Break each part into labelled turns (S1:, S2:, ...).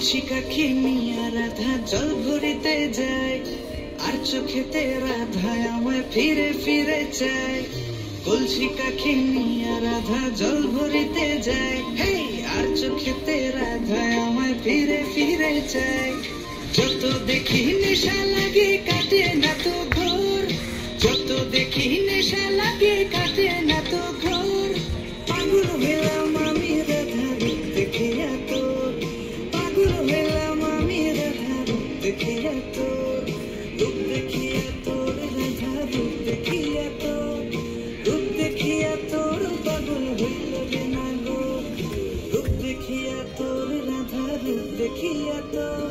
S1: কলসি কাখি নিয়া রাধা জল ভরিতে যায়, আর চোখেতে রাধা আমায় ফিরে ফিরে চায়। কলসি কাখি নিয়া রাধা জল ভরিতে যায়, হে আর চোখেতে রাধা আমায় ফিরে ফিরে চায়। যত দেখি নেশা লাগে কাটে না তো ঘোর, যত দেখি নেশা লাগে কাটে না তো ঘোর। পাগল হলাম আমি রাধা রূপ দেখিয়া তোর, পাগল হলাম আমি রাধা রূপ দেখিয়া তোর, রূপ দেখিয়া তোর রাধা রূপ দেখিয়া তোর, রূপ দেখিয়া তোর পাগল হইল যে না গো, রূপ দেখিয়া তোর রাধা রূপ দেখিয়া তোর,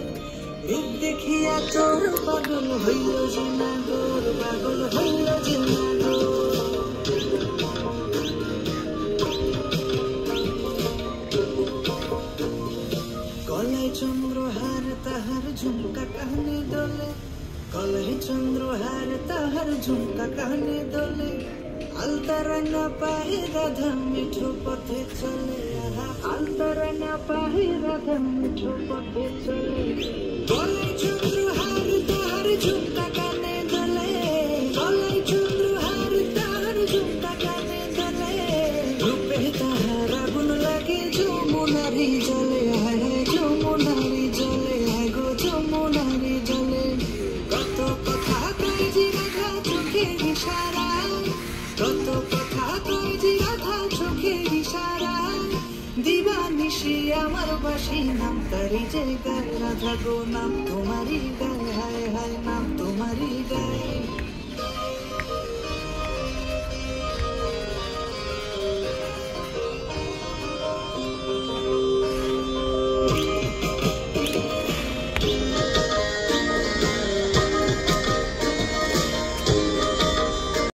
S1: রূপ দেখিয়া তোর পাগল হইল যে না গো, পাগল হইল যে না গো। গলায় চন্দ্রহার তাহার ঝুমকা কানে দোলে, গলায় চন্দ্রহার তাহার ঝুমকা কানে দোলে। আলতা রাঙা পায়ে রাধা মিঠো পথে চলে, আলতা রাঙা পায়ে রাধা মিঠো পথে চলে। গলায় চন্দ্রহার তাহার ঝুমকা কানে দোলে, গলায় চন্দ্রহার তাহার ঝুমকা কানে দোলে। রূপে তাহার আগুন লাগে যমুনারি জলে, হায় যমুনারি জলে, হায় গো যমুনারি জলে। কত কথা কয় যে রাধা চোখের ইশারায়, কত কথা কয় যে রাধা চোখের ইশারায়। দিবানিশি আমার বাসি নাম তারি যে গায়, রাধা গো নাম তোমারি গায়, হায় হায় নাম তোমারি গায়।